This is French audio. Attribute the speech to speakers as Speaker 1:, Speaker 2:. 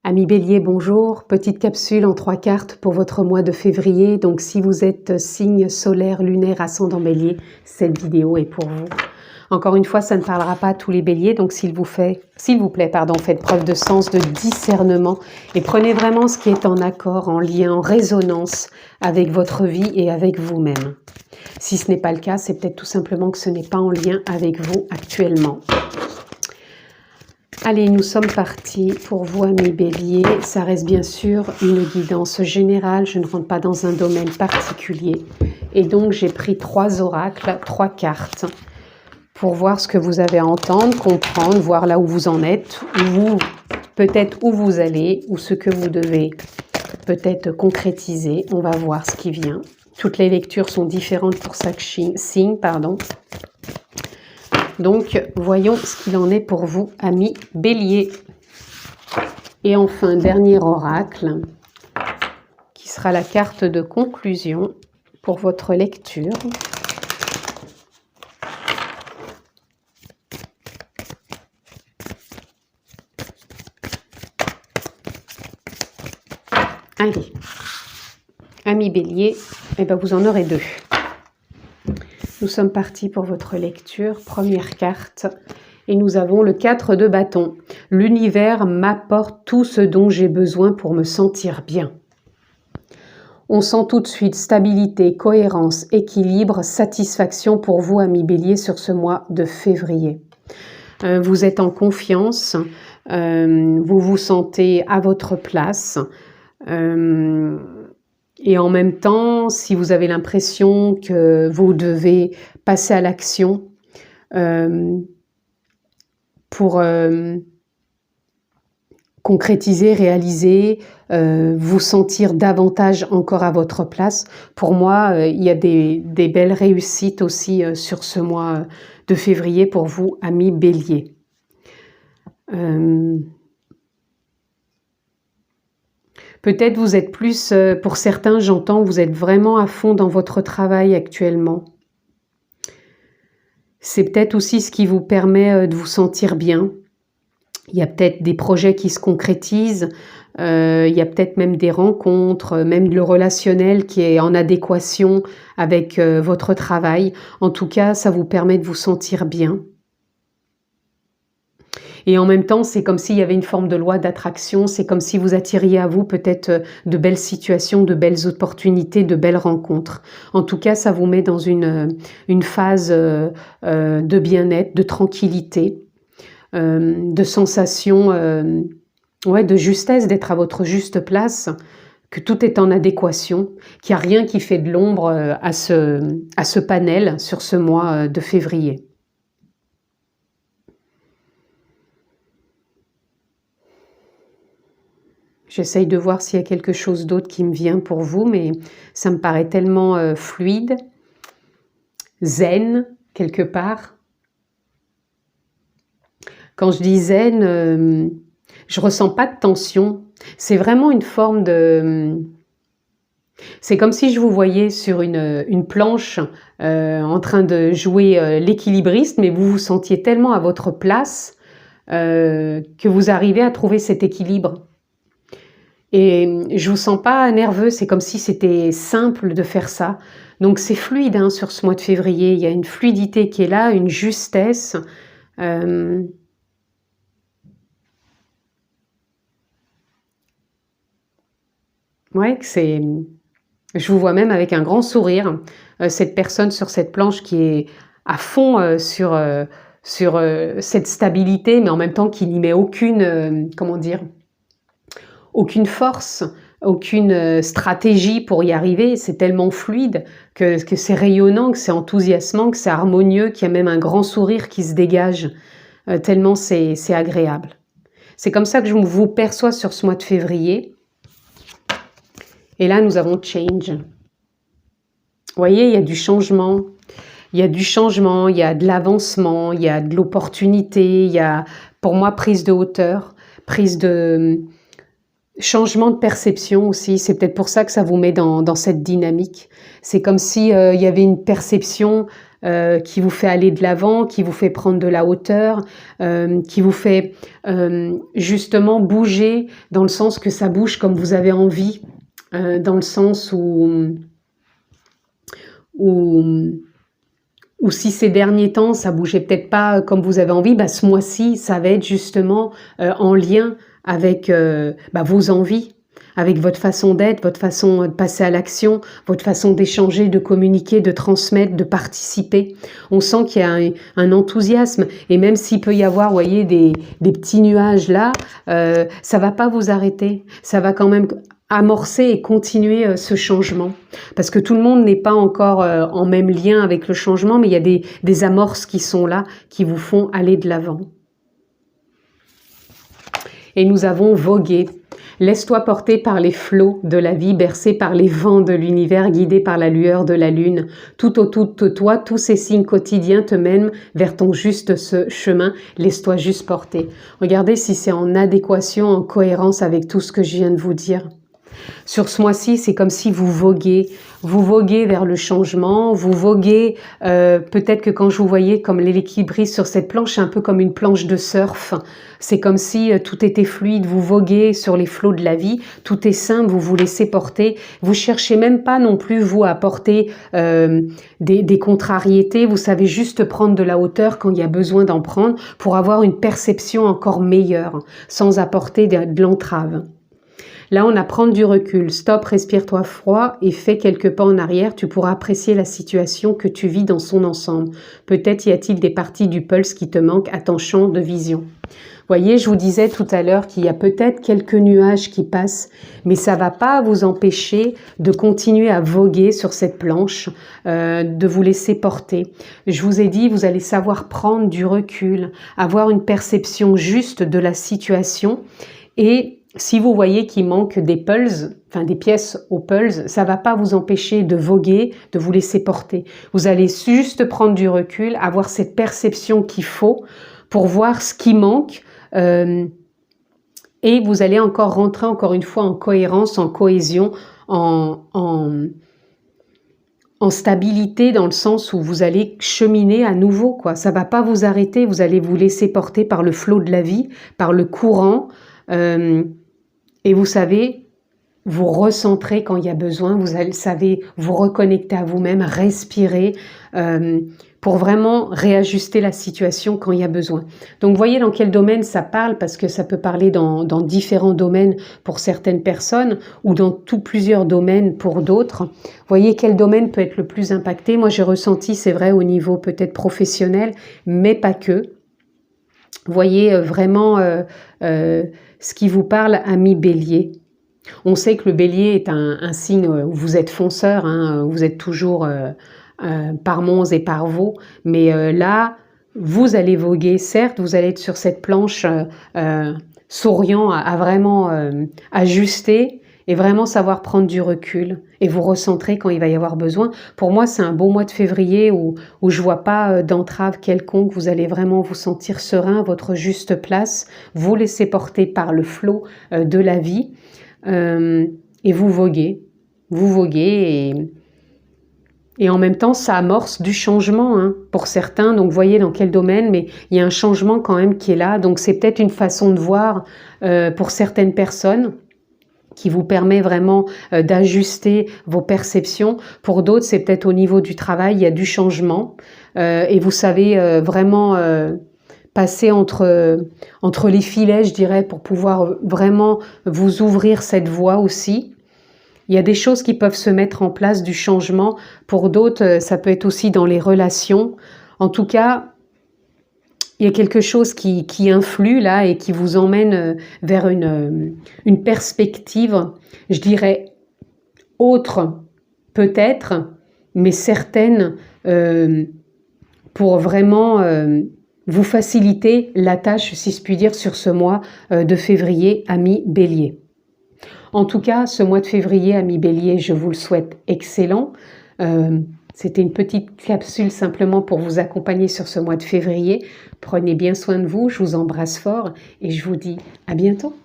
Speaker 1: Amis Bélier, bonjour. Petite capsule en 3 cartes pour votre mois de février. Donc si vous êtes signe solaire, lunaire, ascendant Bélier, cette vidéo est pour vous. Encore une fois, ça ne parlera pas à tous les Béliers, donc s'il vous plaît, faites preuve de sens, de discernement et prenez vraiment ce qui est en accord, en lien, en résonance avec votre vie et avec vous-même. Si ce n'est pas le cas, c'est peut-être tout simplement que ce n'est pas en lien avec vous actuellement. Allez, nous sommes partis pour vous, amis Bélier. Ça reste bien sûr une guidance générale. Je ne rentre pas dans un domaine particulier. Et donc, j'ai pris 3 oracles, 3 cartes pour voir ce que vous avez à entendre, comprendre, voir là où vous en êtes, peut-être où vous allez, ou ce que vous devez peut-être concrétiser. On va voir ce qui vient. Toutes les lectures sont différentes pour chaque signe, Donc, voyons ce qu'il en est pour vous, amis Bélier. Et enfin, dernier oracle, qui sera la carte de conclusion pour votre lecture. Allez, amis Bélier, eh ben vous en aurez 2. Nous sommes partis pour votre lecture, première carte, et nous avons le 4 de bâton. L'univers m'apporte tout ce dont j'ai besoin pour me sentir bien. On sent tout de suite stabilité, cohérence, équilibre, satisfaction pour vous, amis Bélier, sur ce mois de février. Vous êtes en confiance, vous vous sentez à votre place, et en même temps, si vous avez l'impression que vous devez passer à l'action pour concrétiser, réaliser, vous sentir davantage encore à votre place, pour moi, il y a des belles réussites aussi sur ce mois de février pour vous, amis Bélier. Peut-être vous êtes plus, pour certains, j'entends, vous êtes vraiment à fond dans votre travail actuellement. C'est peut-être aussi ce qui vous permet de vous sentir bien. Il y a peut-être des projets qui se concrétisent, il y a peut-être même des rencontres, même le relationnel qui est en adéquation avec votre travail. En tout cas, ça vous permet de vous sentir bien. Et en même temps, c'est comme s'il y avait une forme de loi d'attraction, c'est comme si vous attiriez à vous peut-être de belles situations, de belles opportunités, de belles rencontres. En tout cas, ça vous met dans une phase de bien-être, de tranquillité, de sensation, de justesse, d'être à votre juste place, que tout est en adéquation, qu'il n'y a rien qui fait de l'ombre à ce panel sur ce mois de février. J'essaye de voir s'il y a quelque chose d'autre qui me vient pour vous, mais ça me paraît tellement fluide, zen, quelque part. Quand je dis zen, je ressens pas de tension. C'est vraiment une forme de... C'est comme si je vous voyais sur une planche en train de jouer l'équilibriste, mais vous vous sentiez tellement à votre place que vous arrivez à trouver cet équilibre. Et je vous sens pas nerveux, c'est comme si c'était simple de faire ça. Donc c'est fluide hein, sur ce mois de février, il y a une fluidité qui est là, une justesse. Ouais, c'est... Je vous vois même avec un grand sourire, cette personne sur cette planche qui est à fond sur cette stabilité, mais en même temps qui n'y met aucune, comment dire, aucune force, aucune stratégie pour y arriver. C'est tellement fluide que c'est rayonnant, que c'est enthousiasmant, que c'est harmonieux, qu'il y a même un grand sourire qui se dégage, tellement c'est agréable. C'est comme ça que je vous perçois sur ce mois de février. Et là, nous avons change. Vous voyez, il y a du changement. Il y a du changement, il y a de l'avancement, il y a de l'opportunité, il y a, pour moi, prise de hauteur, prise de... changement de perception aussi, c'est peut-être pour ça que ça vous met dans cette dynamique. C'est comme si il y avait une perception qui vous fait aller de l'avant, qui vous fait prendre de la hauteur, qui vous fait justement bouger dans le sens que ça bouge comme vous avez envie, dans le sens ou si ces derniers temps, ça bougeait peut-être pas comme vous avez envie, ce mois-ci, ça va être justement en lien avec vos envies, avec votre façon d'être, votre façon de passer à l'action, votre façon d'échanger, de communiquer, de transmettre, de participer. On sent qu'il y a un enthousiasme, et même s'il peut y avoir, vous voyez, des petits nuages là, ça va pas vous arrêter, ça va quand même amorcer et continuer ce changement. Parce que tout le monde n'est pas encore en même lien avec le changement, mais il y a des amorces qui sont là, qui vous font aller de l'avant. Et nous avons vogué. Laisse-toi porter par les flots de la vie, bercé par les vents de l'univers, guidé par la lueur de la lune. Tout autour de toi, tous ces signes quotidiens te mènent vers ton juste chemin. Laisse-toi juste porter. Regardez si c'est en adéquation, en cohérence avec tout ce que je viens de vous dire. Sur ce mois-ci, c'est comme si vous voguez vers le changement, vous voguez, peut-être que quand je vous voyais comme l'équilibriste sur cette planche, c'est un peu comme une planche de surf, c'est comme si tout était fluide, vous voguez sur les flots de la vie, tout est simple, vous vous laissez porter, vous cherchez même pas non plus vous à porter des contrariétés, vous savez juste prendre de la hauteur quand il y a besoin d'en prendre pour avoir une perception encore meilleure, sans apporter de l'entrave. Là, on a prendre du recul. Stop, respire-toi froid et fais quelques pas en arrière. Tu pourras apprécier la situation que tu vis dans son ensemble. Peut-être y a-t-il des parties du pulse qui te manquent à ton champ de vision. Voyez, je vous disais tout à l'heure qu'il y a peut-être quelques nuages qui passent, mais ça va pas vous empêcher de continuer à voguer sur cette planche, de vous laisser porter. Je vous ai dit, vous allez savoir prendre du recul, avoir une perception juste de la situation et si vous voyez qu'il manque des pulses, enfin des pièces aux pulses, ça va pas vous empêcher de voguer, de vous laisser porter. Vous allez juste prendre du recul, avoir cette perception qu'il faut pour voir ce qui manque et vous allez encore rentrer encore une fois en cohérence, en cohésion, en stabilité dans le sens où vous allez cheminer à nouveau, quoi. Ça va pas vous arrêter, vous allez vous laisser porter par le flot de la vie, par le courant. Et vous savez, vous recentrer quand il y a besoin, vous savez vous reconnecter à vous-même, respirer pour vraiment réajuster la situation quand il y a besoin. Donc voyez dans quel domaine ça parle, parce que ça peut parler dans différents domaines pour certaines personnes ou dans plusieurs domaines pour d'autres. Voyez quel domaine peut être le plus impacté. Moi j'ai ressenti, c'est vrai, au niveau peut-être professionnel, mais pas que. Voyez vraiment ce qui vous parle, ami Bélier. On sait que le Bélier est un signe où vous êtes fonceur, hein, vous êtes toujours par Mons et par Vaux, mais là, vous allez voguer, certes, vous allez être sur cette planche souriant à vraiment ajuster et vraiment savoir prendre du recul et vous recentrer quand il va y avoir besoin. Pour moi, c'est un beau mois de février où je vois pas d'entrave quelconque. Vous allez vraiment vous sentir serein à votre juste place, vous laisser porter par le flot de la vie et vous voguez. Vous voguez et en même temps, ça amorce du changement hein, pour certains. Donc, voyez dans quel domaine, mais il y a un changement quand même qui est là. Donc, c'est peut-être une façon de voir pour certaines personnes qui vous permet vraiment d'ajuster vos perceptions. Pour d'autres, c'est peut-être au niveau du travail, il y a du changement et vous savez vraiment passer entre les filets, je dirais, pour pouvoir vraiment vous ouvrir cette voie aussi. Il y a des choses qui peuvent se mettre en place, du changement. Pour d'autres, ça peut être aussi dans les relations. En tout cas, il y a quelque chose qui influe là et qui vous emmène vers une perspective, je dirais, autre peut-être, mais certaine pour vraiment vous faciliter la tâche, si je puis dire, sur ce mois de février, ami Bélier. En tout cas, ce mois de février, ami Bélier, je vous le souhaite excellent. C'était une petite capsule simplement pour vous accompagner sur ce mois de février. Prenez bien soin de vous, je vous embrasse fort et je vous dis à bientôt.